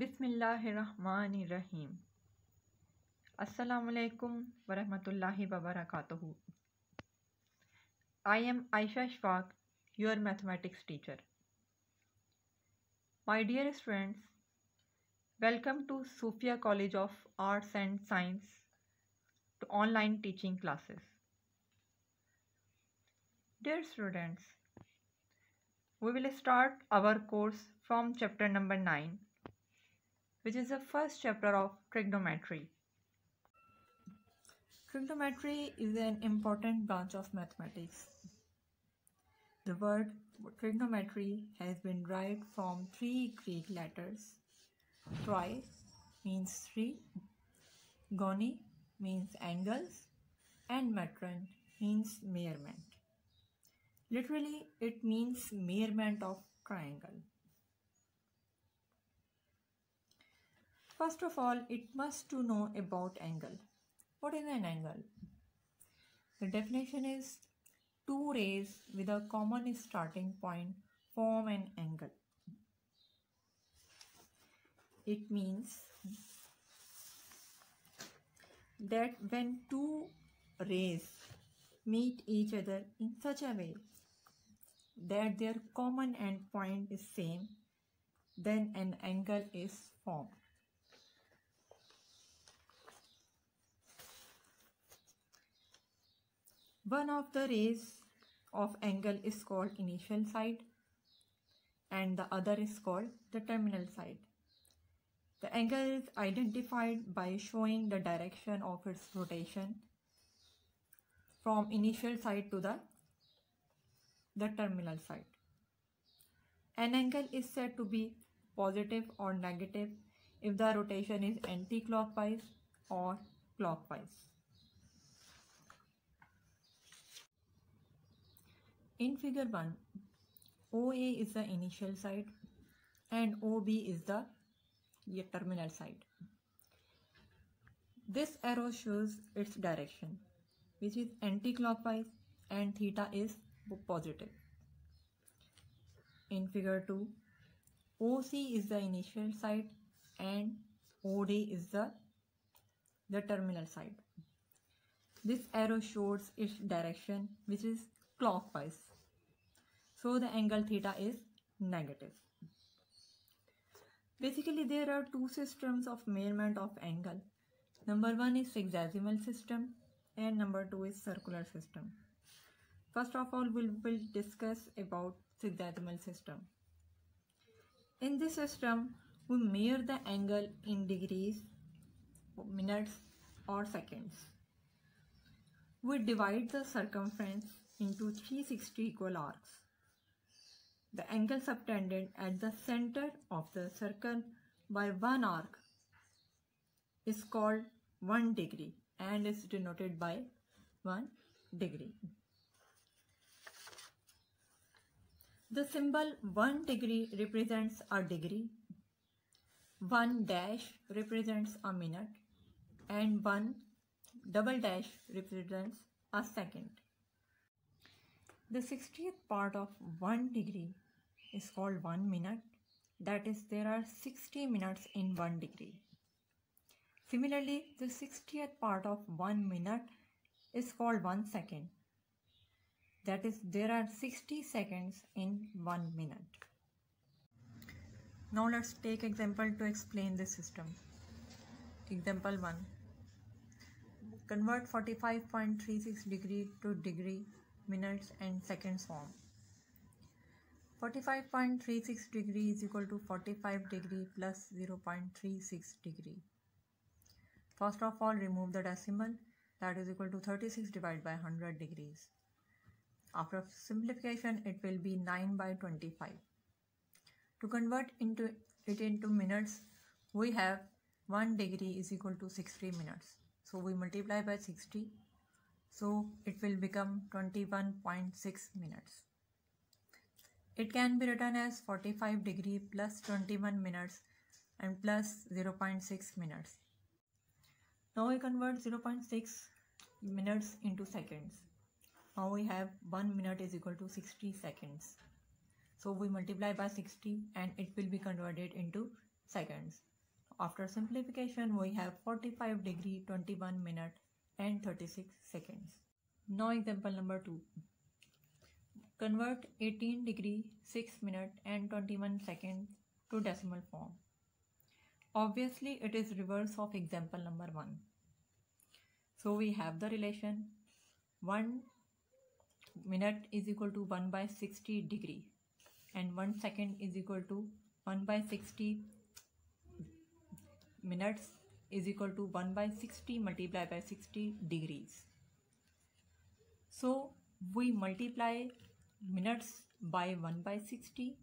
बिस्मिल्लाहिर्रहमानिर्रहीम। अस्सलामुअलैकुम वरहमतुल्लाहि वबरकातुहू। I am Aisha Shfaq, your mathematics teacher. My dear students, welcome to Sophia College of Arts and Science to online teaching classes. Dear students, we will start our course from chapter number 9, which is the first chapter of trigonometry. Trigonometry is an important branch of mathematics. The word trigonometry has been derived from three Greek letters. Tri means three, goni means angles, and metron means measurement. Literally, it means measurement of triangle. First of all, it must to know about angle. What is an angle? The definition is two rays with a common starting point form an angle. It means that when two rays meet each other in such a way that their common endpoint is same, then an angle is formed. One of the rays of angle is called initial side and the other is called the terminal side. The angle is identified by showing the direction of its rotation from initial side to the terminal side. An angle is said to be positive or negative if the rotation is anti-clockwise or clockwise. In figure 1, OA is the initial side and OB is the terminal side. This arrow shows its direction, which is anti-clockwise, and theta is positive. In figure 2, OC is the initial side and OD is the terminal side. This arrow shows its direction, which is clockwise. So the angle theta is negative. Basically, there are two systems of measurement of angle. Number one is sexagesimal system and number two is circular system. First of all, we will discuss about sexagesimal system. In this system, we measure the angle in degrees, minutes or seconds. We divide the circumference into 360 equal arcs. The angle subtended at the center of the circle by one arc is called 1 degree and is denoted by 1 degree. The symbol 1 degree represents a degree, 1 dash represents a minute, and 1 double dash represents a second. The 60th part of 1 degree is called 1 minute. That is, there are 60 minutes in 1 degree. Similarly, the 60th part of 1 minute is called 1 second. That is, there are 60 seconds in 1 minute. Now let's take example to explain this system. Example 1. Convert 45.36 degree to degree, minutes and seconds form. 45.36 degree is equal to 45 degree plus 0.36 degree. First of all, remove the decimal, that is equal to 36 divided by 100 degrees. After simplification, it will be 9 by 25. To convert it into minutes, we have 1 degree is equal to 60 minutes. So we multiply by 60. So it will become 21.6 minutes. It can be written as 45 degree plus 21 minutes and plus 0.6 minutes. Now we convert 0.6 minutes into seconds. Now we have 1 minute is equal to 60 seconds. So we multiply by 60 and it will be converted into seconds. After simplification, we have 45 degree, 21 minute and 36 seconds. Now example number 2. Convert 18 degree, 6 minute and 21 seconds to decimal form. Obviously, it is reverse of example number 1. So we have the relation 1 minute is equal to 1 by 60 degree and 1 second is equal to 1 by 60 minutes is equal to 1 by 60 multiplied by 60 degrees. So we multiply minutes by 1 by 60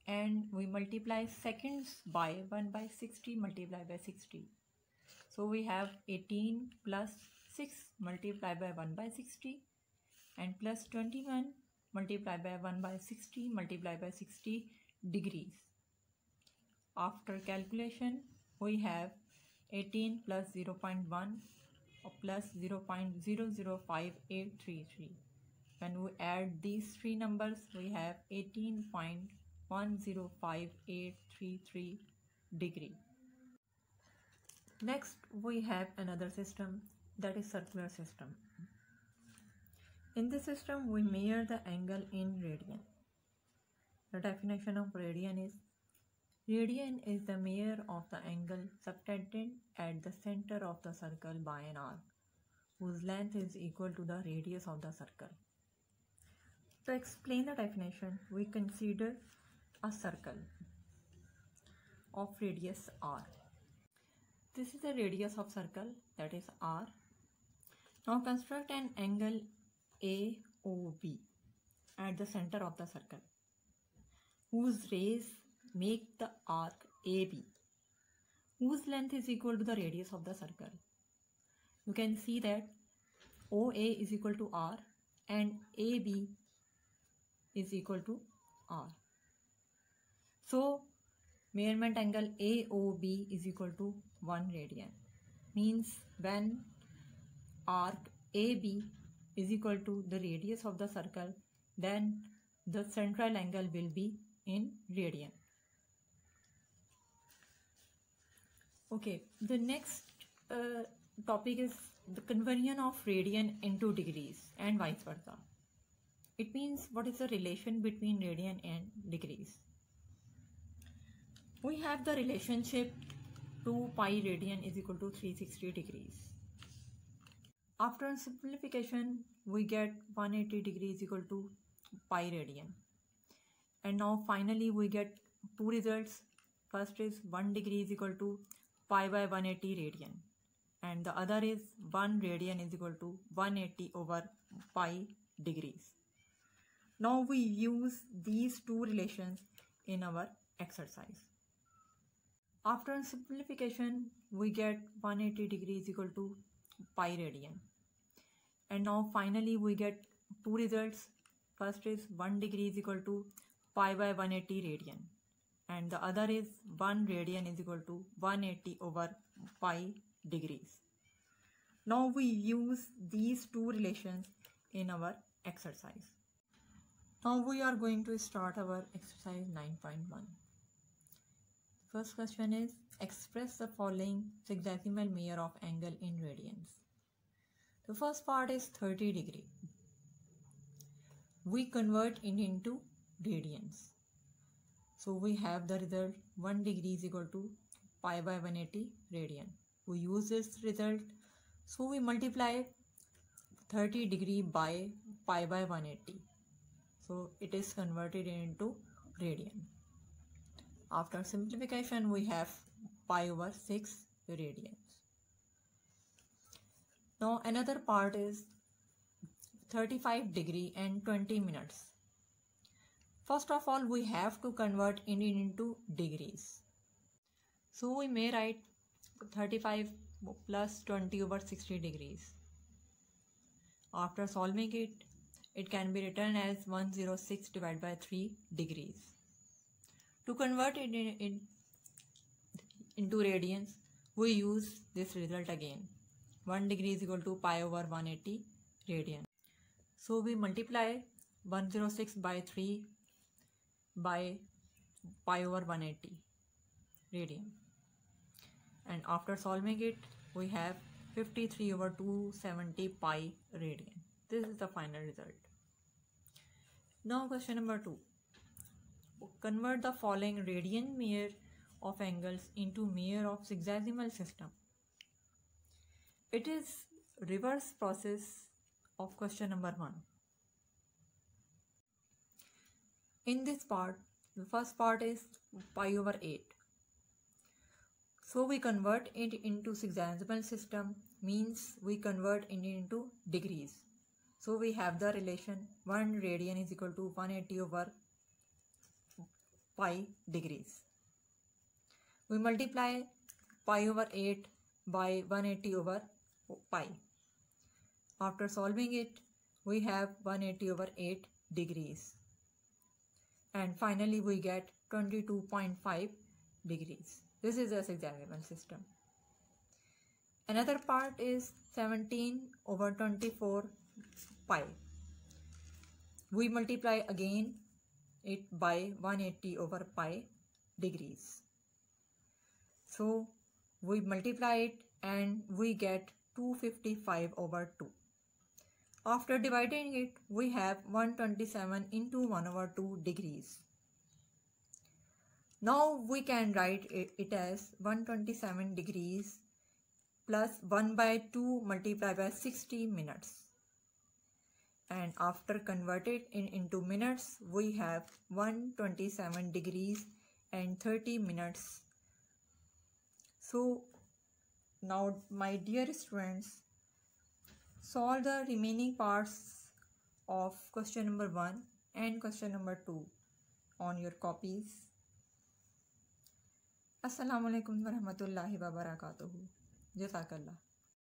and we multiply seconds by 1 by 60 multiplied by 60. So we have 18 plus 6 multiplied by 1 by 60 and plus 21 multiplied by 1 by 60 multiplied by 60 degrees. After calculation, we have 18 plus 0.1 or plus 0.005833. When we add these three numbers, we have 18.105833 degree. Next, we have another system, that is circular system. In this system, we measure the angle in radian. The definition of radian is the measure of the angle subtended at the center of the circle by an arc, whose length is equal to the radius of the circle. To explain the definition, we consider a circle of radius r. This is the radius of circle, that is r. Now construct an angle AOB at the center of the circle, whose rays make the arc AB, whose length is equal to the radius of the circle. You can see that OA is equal to R and AB is equal to R. So measurement angle AOB is equal to 1 radian. Means when arc AB is equal to the radius of the circle, then the central angle will be in radian. Okay, the next topic is the conversion of radian into degrees and vice versa. It means what is the relation between radian and degrees. We have the relationship 2 pi radian is equal to 360 degrees. After simplification, we get 180 degrees equal to pi radian. And now finally we get two results. First is 1 degree is equal to pi by 180 radian. And the other is 1 radian is equal to 180 over pi degrees. Now we use these two relations in our exercise. After simplification, we get 180 degrees equal to pi radian. And now finally we get two results. First is 1 degree is equal to pi by 180 radian. And the other is 1 radian is equal to 180 over pi degrees. Now we use these two relations in our exercise. Now we are going to start our exercise 9.1. First question is, express the following sexagesimal measure of angle in radians. The first part is 30 degree. We convert it into radians. So we have the result 1 degree is equal to pi by 180 radian. We use this result. So we multiply 30 degree by pi by 180. So it is converted into radian. After simplification, we have pi over 6 radians. Now another part is 35 degree and 20 minutes. First of all, we have to convert it into degrees. So we may write 35 plus 20 over 60 degrees. After solving it, it can be written as 106 divided by 3 degrees. To convert it into radians, we use this result again. 1 degree is equal to pi over 180 radian. So we multiply 106 by 3 by pi over 180 radian. And after solving it, we have 53 over 270 pi radian. This is the final result. Now question number 2. Convert the following radian measure of angles into measure of sexagesimal system. It is reverse process of question number 1. In this part, the first part is pi over 8. So we convert it into sexagesimal system, means we convert it into degrees. So we have the relation 1 radian is equal to 180 over pi degrees. We multiply pi over 8 by 180 over pi. After solving it, we have 180 over 8 degrees. And finally we get 22.5 degrees. This is a sexagesimal system. Another part is 17 over 24 pi. We multiply again it by 180 over pi degrees. So we multiply it and we get 255 over 2. After dividing it, we have 127 into 1 over 2 degrees. Now we can write it as 127 degrees plus 1 by 2 multiplied by 60 minutes. And after converted into minutes, we have 127 degrees and 30 minutes. So now, my dear students, solve the remaining parts of question number 1 and question number 2 on your copies. Assalamu alaikum warahmatullahi wabarakatuh. Jazakallah.